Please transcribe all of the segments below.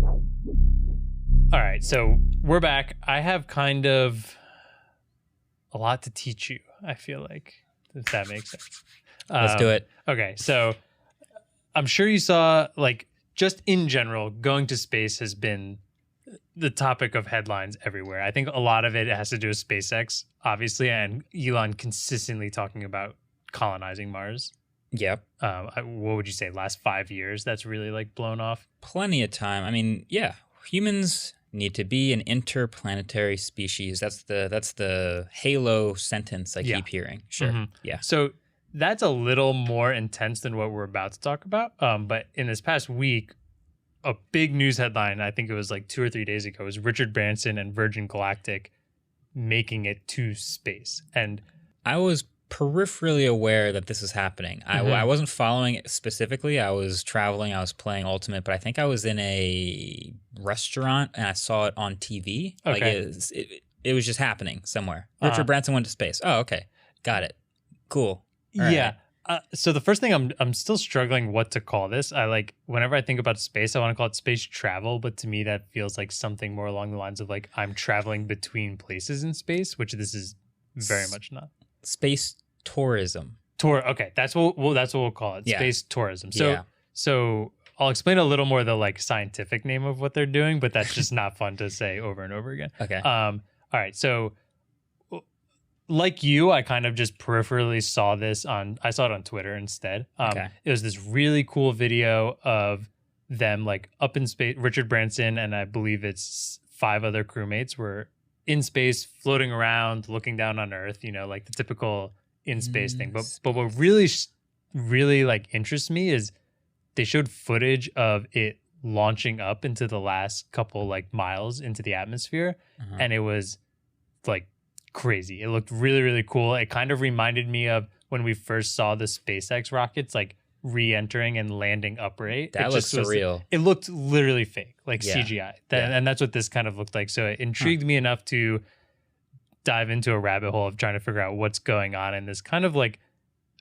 All right, so we're back. I have kind of a lot to teach you, I feel like, if that makes sense. Let's do it. Okay, so I'm sure you saw, like, just in general, going to space has been the topic of headlines everywhere. I think a lot of it has to do with SpaceX, obviously, and Elon consistently talking about colonizing Mars. Yep. What would you say, last 5 years that's really, like, blown off? Plenty of time. I mean, yeah, humans need to be an interplanetary species. That's the halo sentence I keep hearing. Sure. Mm-hmm. Yeah. So that's a little more intense than what we're about to talk about. But in this past week, a big news headline, I think it was like 2 or 3 days ago, was Richard Branson and Virgin Galactic making it to space. And I was peripherally aware that this was happening. I wasn't following it specifically. I was traveling. I was playing Ultimate, but I think I was in a restaurant and I saw it on TV. Okay. Like it was just happening somewhere. Richard Branson went to space. Oh, okay. Got it. Cool. All yeah. Right. So the first thing I'm still struggling what to call this. Whenever I think about space, I want to call it space travel, but to me that feels like something more along the lines of like I'm traveling between places in space, which this is very much not. Space tourism. Okay, that's what we'll call it. Yeah. Space tourism. So I'll explain a little more the like scientific name of what they're doing, but that's just not fun to say over and over again. Okay. All right. So like you, I kind of just peripherally saw this I saw it on Twitter instead. Okay. It was this really cool video of them like up in space. Richard Branson and I believe it's 5 other crewmates were in space, floating around, looking down on Earth, like the typical in space thing. But what really like interests me is they showed footage of it launching up into the last couple like miles into the atmosphere. And it was like crazy. It looked really, really cool. It kind of reminded me of when we first saw the SpaceX rockets like re-entering and landing upright. That looks surreal. It looked literally fake, like Yeah. CGI. And that's what this kind of looked like. So it intrigued me enough to dive into a rabbit hole of trying to figure out what's going on in this kind of like,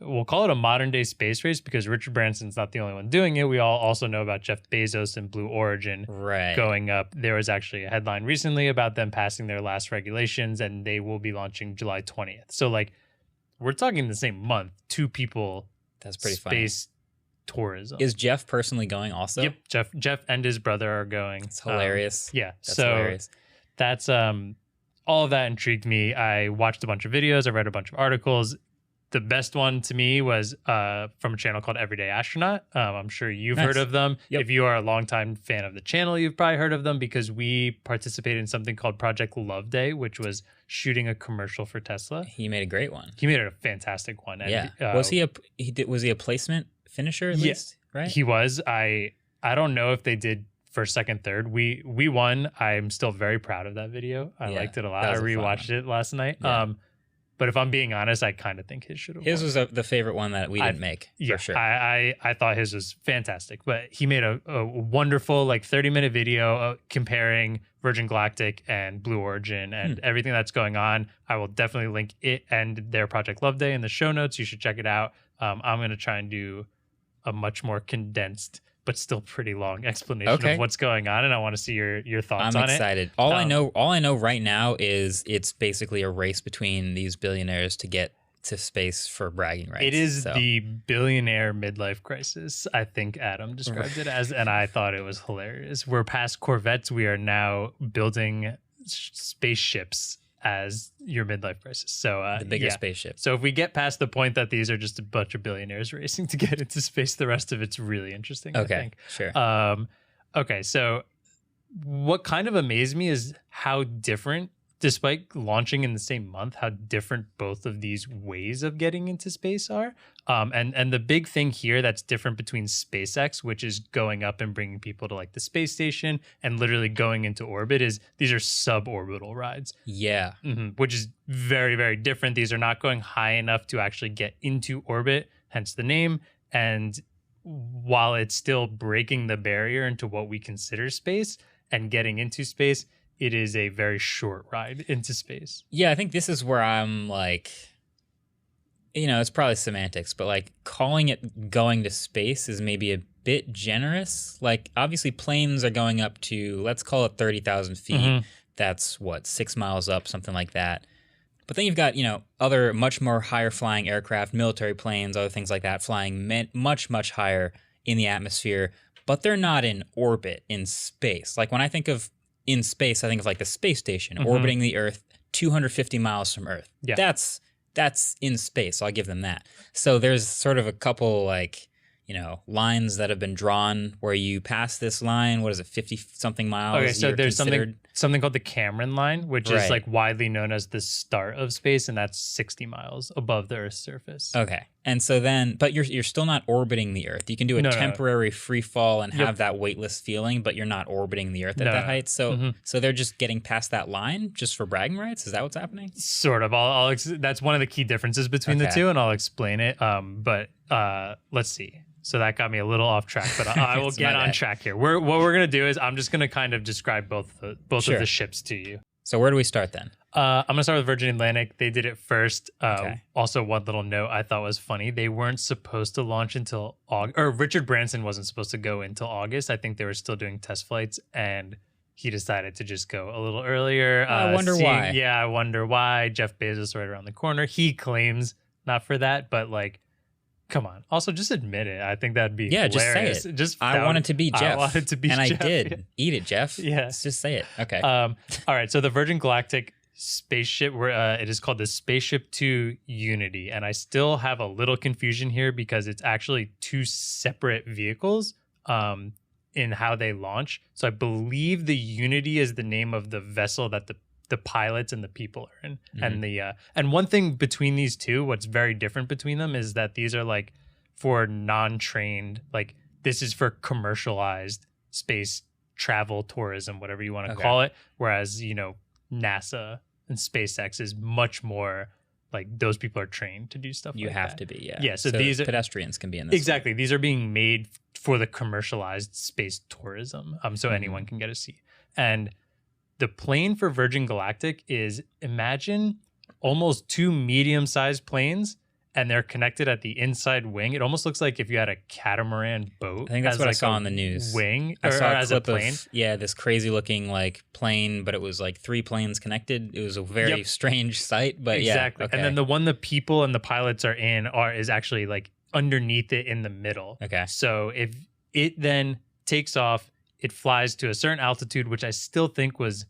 we'll call it a modern day space race because Richard Branson's not the only one doing it. We all also know about Jeff Bezos and Blue Origin going up. There was actually a headline recently about them passing their last regulations and they will be launching July 20th. So like we're talking the same month, 2 people. That's pretty space tourism. Is Jeff personally going also? Yep. Jeff and his brother are going. It's hilarious. That's hilarious. That's all of that intrigued me. I watched a bunch of videos. I read a bunch of articles. The best one to me was from a channel called Everyday Astronaut. I'm sure you've heard of them. Yep. If you are a longtime fan of the channel, you've probably heard of them because we participated in something called Project Love Day, which was shooting a commercial for Tesla. He made a great one. He made it a fantastic one. And, was he a placement finisher at least? Right. He was. I don't know if they did first, second, third. We won. I'm still very proud of that video. I liked it a lot. I rewatched it last night. Yeah. But if I'm being honest, I kind of think his should have won. His was the favorite one that we didn't make, for sure. I thought his was fantastic. But he made a wonderful, like, 30-minute video comparing Virgin Galactic and Blue Origin and everything that's going on. I will definitely link it and their Project Love Day in the show notes. You should check it out. I'm going to try and do a much more condensed but still pretty long explanation of what's going on, and I want to see your thoughts on it. I'm excited. All I know right now is it's basically a race between these billionaires to get to space for bragging rights. It is the billionaire midlife crisis, I think Adam described it as, and I thought it was hilarious. We're past Corvettes. We are now building spaceships as your midlife crisis. So the bigger spaceship. So if we get past the point that these are just a bunch of billionaires racing to get into space, the rest of it's really interesting. Okay, I think. Sure. Okay, so what kind of amazed me is how different, despite launching in the same month, how different both of these ways of getting into space are. And the big thing here that's different between SpaceX, which is going up and bringing people to like the space station and literally going into orbit, is these are suborbital rides. Yeah. Which is very, very different. These are not going high enough to actually get into orbit, hence the name. And while it's still breaking the barrier into what we consider space and getting into space, it is a very short ride into space. Yeah, I think this is where I'm like, you know, it's probably semantics, but like calling it going to space is maybe a bit generous. Like obviously planes are going up to, let's call it 30,000 feet. That's what, 6 miles up, something like that. But then you've got, you know, other much more higher flying aircraft, military planes, other things like that, flying much, much higher in the atmosphere, but they're not in orbit in space. Like when I think of in space, I think of like the space station orbiting the Earth 250 miles from Earth. Yeah. That's in space. So I'll give them that. So there's sort of a couple like, you know, lines that have been drawn where you pass this line, what is it, 50 something miles? Okay, so there's something called the Cameron line, which is like widely known as the start of space, and that's 60 miles above the Earth's surface. Okay. And so then, but you're still not orbiting the Earth. You can do a temporary free fall and have that weightless feeling, but you're not orbiting the Earth at that height. So so they're just getting past that line just for bragging rights? Is that what's happening? Sort of. That's one of the key differences between the two, and I'll explain it. But let's see. So that got me a little off track, but I will get on track here. What we're going to do is I'm just going to kind of describe both of the ships to you. So where do we start then? I'm going to start with Virgin Atlantic. They did it first. Also, one little note I thought was funny. They weren't supposed to launch until August, or Richard Branson wasn't supposed to go until August. I think they were still doing test flights, and he decided to just go a little earlier. I wonder why. Yeah, I wonder why. Jeff Bezos right around the corner. He claims not for that, but like, come on. Also, just admit it. I think that'd be hilarious. Just say it. I wanted to be Jeff. I wanted to be Jeff. And I did. Eat it, Jeff. Yeah. Let's just say it. Okay. All right. So the Virgin Galactic spaceship, it is called the Spaceship Two Unity. And I still have a little confusion here because it's actually two separate vehicles in how they launch. So I believe the Unity is the name of the vessel that the pilots and the people are in. And one thing between these two, what's very different between them is that these are like for non-trained, like this is for commercialized space travel, tourism, whatever you want to call it. Whereas, you know, NASA and SpaceX is much more like those people are trained to do stuff you like have that. To be, yeah. Yeah, so these pedestrians can be in this. Exactly. These are being made for the commercialized space tourism. So anyone can get a seat. And the plane for Virgin Galactic is, imagine almost two medium-sized planes, and they're connected at the inside wing. It almost looks like if you had a catamaran boat. I think that's what I saw on the news. Wing, I saw as a plane. This crazy-looking like plane, but it was like three planes connected. It was a very strange sight, but exactly. And then the one the people and the pilots are in is actually like underneath it in the middle. Okay. So if it then takes off, it flies to a certain altitude, which I still think was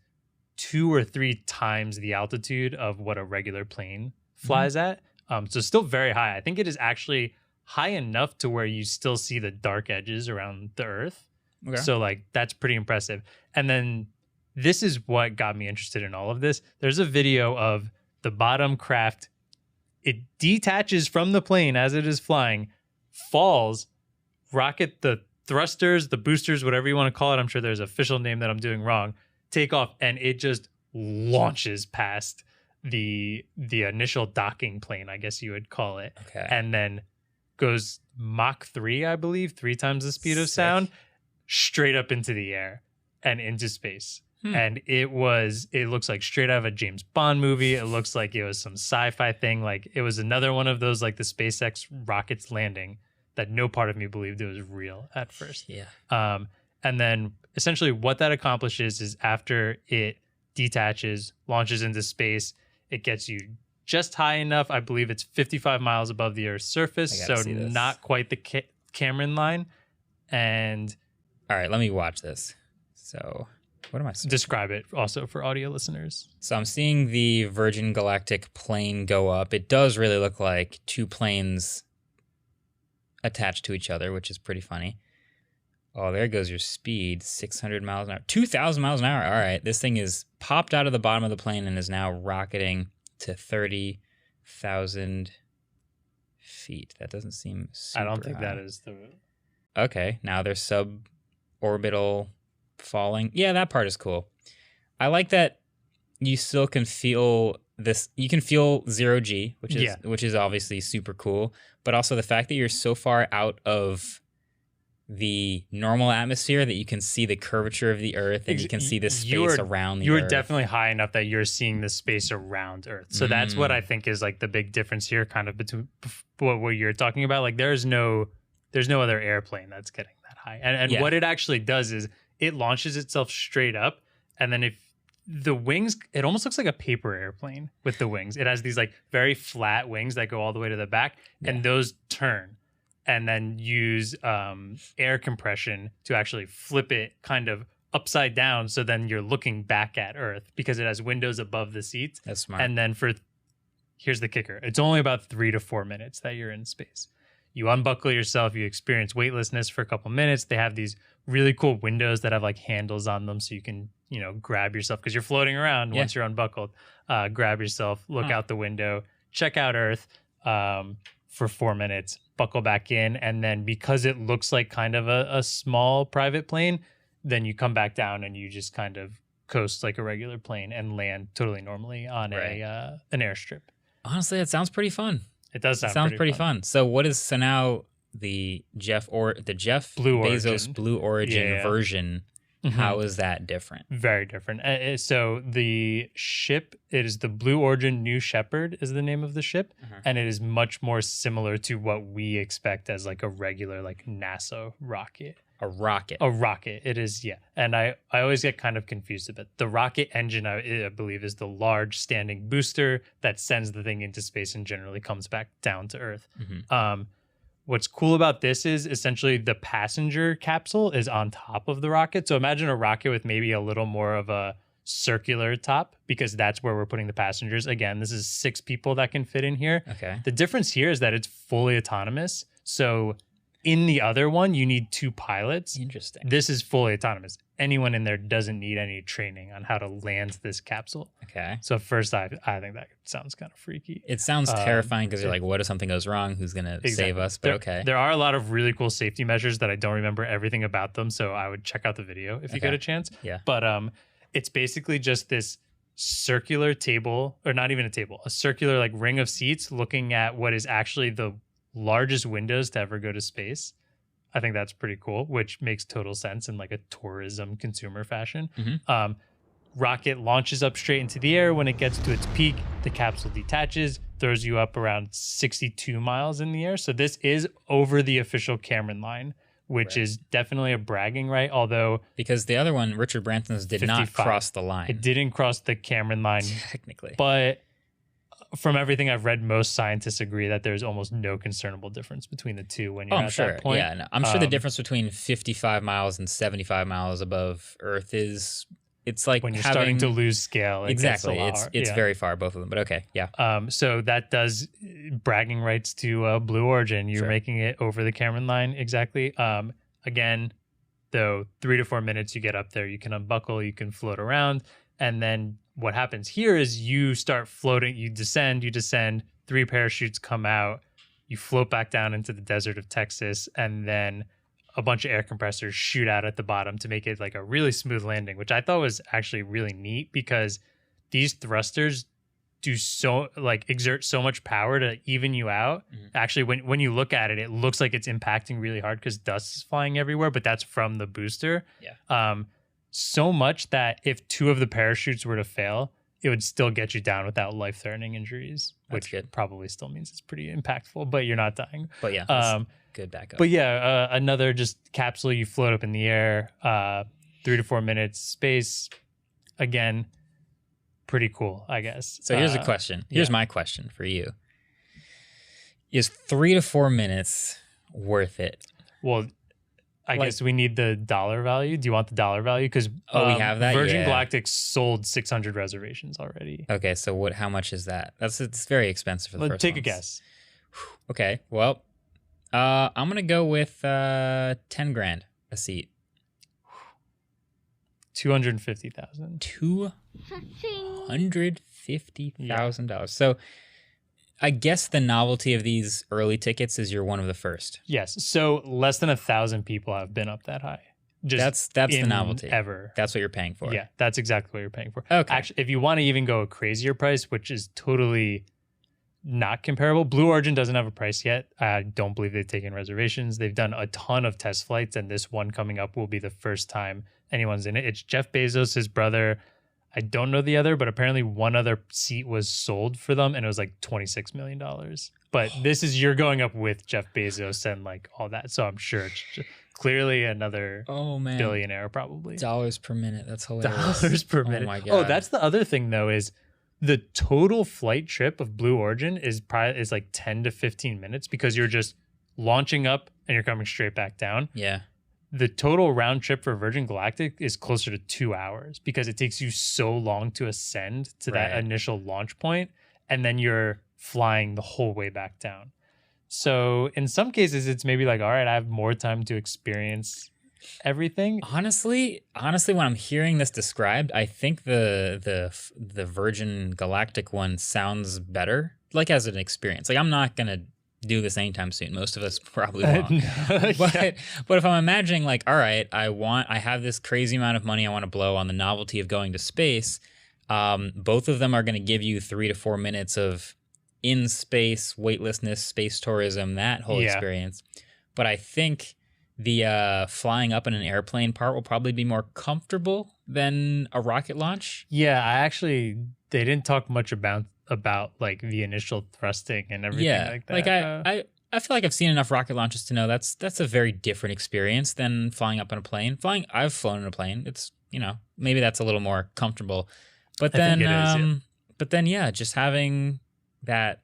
2 or 3 times the altitude of what a regular plane flies at. So still very high. I think it is actually high enough to where you still see the dark edges around the Earth. Okay. So like that's pretty impressive. And then this is what got me interested in all of this. There's a video of the bottom craft. It detaches from the plane as it is flying, falls, rocket the thrusters, the boosters, whatever you want to call it. I'm sure there's an official name that I'm doing wrong. Take off, and it just launches past the initial docking plane, I guess you would call it. Okay. And then goes Mach 3, I believe, 3 times the speed of sound, straight up into the air and into space. And it looks like straight out of a James Bond movie. It looks like it was some sci-fi thing. Like it was another one of those, like the SpaceX rockets landing that no part of me believed it was real at first. Yeah. And then essentially what that accomplishes is after it detaches, launches into space, it gets you just high enough. I believe it's 55 miles above the Earth's surface, so not quite the Cameron line. And all right, let me watch this. So what am I saying? Describe it also for audio listeners. So I'm seeing the Virgin Galactic plane go up. It does really look like two planes attached to each other, which is pretty funny. Oh, there goes your speed, 600 miles an hour, 2,000 miles an hour. All right, this thing is popped out of the bottom of the plane and is now rocketing to 30,000 feet. That doesn't seem super I don't think high. that is the... Okay, now they're suborbital falling. Yeah, that part is cool. I like that you still can feel this. You can feel 0G, which is obviously super cool. But also the fact that you're so far out of the normal atmosphere that you can see the curvature of the Earth and you can see the space around the Earth. You're definitely high enough that you're seeing the space around Earth. So that's what I think is like the big difference here, kind of between what you're talking about. Like there's no other airplane that's getting that high. And what it actually does is it launches itself straight up, and then if the wings, it almost looks like a paper airplane with the wings. It has these like very flat wings that go all the way to the back, and those turn. And then use air compression to actually flip it kind of upside down. So then you're looking back at Earth because it has windows above the seats. That's smart. And then here's the kicker. It's only about 3 to 4 minutes that you're in space. You unbuckle yourself, you experience weightlessness for a couple minutes. They have these really cool windows that have like handles on them so you can, grab yourself because you're floating around once you're unbuckled. Grab yourself, look out the window, check out Earth for 4 minutes, buckle back in, and then because it looks like kind of a small private plane, then you come back down and you just kind of coast like a regular plane and land totally normally on an airstrip. Honestly, it sounds pretty fun. It does sound pretty fun. So now the Jeff Bezos Blue Origin version, how is that different? Very different. So the ship, it is the Blue Origin New Shepard is the name of the ship, and it is much more similar to what we expect as like a regular like NASA rocket. A rocket. It is, yeah. And I always get kind of confused a bit. The rocket engine, I believe, is the large standing booster that sends the thing into space and generally comes back down to Earth. What's cool about this is essentially the passenger capsule is on top of the rocket. So imagine a rocket with maybe a little more of a circular top because that's where we're putting the passengers. Again, this is 6 people that can fit in here. Okay. The difference here is that it's fully autonomous. So in the other one, you need 2 pilots. Interesting. This is fully autonomous. Anyone in there doesn't need any training on how to land this capsule. Okay. So first, I think that sounds kind of freaky. It sounds terrifying because you're like, what if something goes wrong? Who's going to save us? But There are a lot of really cool safety measures that I don't remember everything about them. So I would check out the video if you get a chance. Yeah. But it's basically just this circular table, or not even a table, a circular like ring of seats looking at what is actually the largest windows to ever go to space. I think that's pretty cool, which makes total sense in like a tourism consumer fashion. Rocket launches up straight into the air. When it gets to its peak, the capsule detaches, throws you up around 62 miles in the air. So this is over the official Cameron line, which is definitely a bragging right. Although because the other one, Richard Branson's, did not cross the line. It didn't cross the Cameron line technically, but from everything I've read, most scientists agree that there's almost no discernible difference between the two when you're at that point. Yeah, no, I'm sure the difference between 55 miles and 75 miles above Earth is, it's like when you're starting to lose scale. Exactly. It's very far, both of them, but okay. Yeah. So that does bragging rights to Blue Origin. You're making it over the Cameron line. Exactly. Again, though, 3 to 4 minutes, you get up there, you can unbuckle, you can float around. And then what happens here is you start floating, you descend, 3 parachutes come out, you float back down into the desert of Texas, and then a bunch of air compressors shoot out at the bottom to make it like a really smooth landing, which I thought was actually really neat because these thrusters exert so much power to even you out. Actually, when you look at it, it looks like it's impacting really hard because dust is flying everywhere, but that's from the booster. Yeah. So much that if 2 of the parachutes were to fail, it would still get you down without life-threatening injuries, which probably still means it's pretty impactful, but you're not dying. But yeah, good backup. But yeah, another just capsule, you float up in the air, 3 to 4 minutes space. Again, pretty cool, I guess. So here's a question. Here's my question for you. Is 3 to 4 minutes worth it? Well, I guess we need the dollar value. Do you want the dollar value? Because we have that. Virgin Galactic sold 600 reservations already. Okay, so how much is that? It's very expensive for the first Take ones. a guess. Okay, well, I'm gonna go with $10,000 a seat. $250,000. $250,000. So I guess the novelty of these early tickets is you're one of the first. Yes. So less than 1,000 people have been up that high. That's the novelty. Ever. That's what you're paying for. Yeah, that's exactly what you're paying for. Okay. Actually, if you want to even go a crazier price, which is totally not comparable. Blue Origin doesn't have a price yet. I don't believe they've taken reservations. They've done a ton of test flights, and this one coming up will be the first time anyone's in it. It's Jeff Bezos, his brother. I don't know the other, but apparently one other seat was sold for them, and it was like $26 million. But this is, you're going up with Jeff Bezos and like all that. So I'm sure it's clearly another billionaire probably. Dollars per minute. That's hilarious. Dollars per minute. Oh my God. Oh, that's the other thing though, is the total flight trip of Blue Origin is like 10 to 15 minutes because you're just launching up and you're coming straight back down. Yeah. The total round trip for Virgin Galactic is closer to 2 hours because it takes you so long to ascend to that initial launch point, and then you're flying the whole way back down. So in some cases, it's maybe like, all right, I have more time to experience everything. Honestly, when I'm hearing this described, I think the Virgin Galactic one sounds better, like as an experience. Like I'm not gonna do this anytime soon. Most of us probably won't. But if I'm imagining like, all right, I have this crazy amount of money I want to blow on the novelty of going to space. Both of them are going to give you 3 to 4 minutes of in space weightlessness, space tourism, that whole experience. But I think the flying up in an airplane part will probably be more comfortable than a rocket launch. Yeah, they didn't talk much about like the initial thrusting and everything like that. Like I feel like I've seen enough rocket launches to know that's a very different experience than flying up in a plane. I've flown in a plane. It's, maybe that's a little more comfortable. But then just having that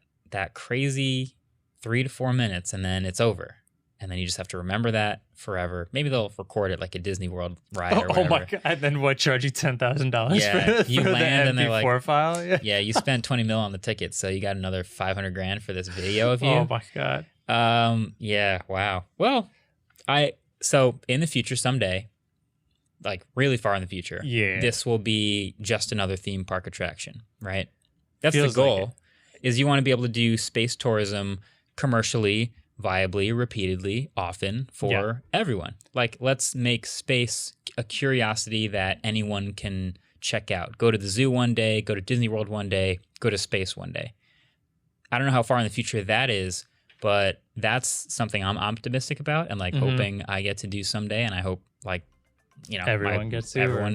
crazy 3 to 4 minutes and then it's over. And then you just have to remember that forever. Maybe they'll record it like a Disney World ride or whatever. Oh my God. And then what, charge you $10,000 for you land and they're like, file? Yeah, you spent 20 mil on the ticket, so you got another 500 grand for this video of you. Oh my God. Yeah, wow. Well, so in the future someday, like really far in the future, this will be just another theme park attraction, right? That's the goal, is you want to be able to do space tourism commercially, viably, repeatedly, often for everyone. Like, let's make space a curiosity that anyone can check out. Go to the zoo one day, go to Disney World one day, go to space one day. I don't know how far in the future that is, but that's something I'm optimistic about and like hoping I get to do someday. And I hope everyone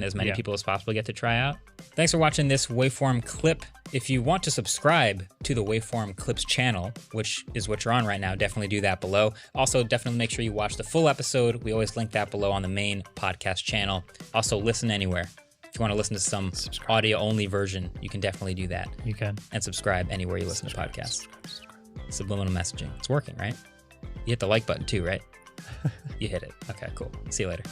as many people as possible get to try out. Thanks for watching this Waveform clip. If you want to subscribe to the Waveform Clips channel, which is what you're on right now, definitely do that below. Also, definitely make sure you watch the full episode. We always link that below on the main podcast channel. Also, listen anywhere. If you want to listen to some audio-only version, you can definitely do that. You can. And subscribe anywhere you listen to podcasts. Subliminal messaging. It's working, right? You hit the like button too, right? You hit it. Okay, cool. See you later.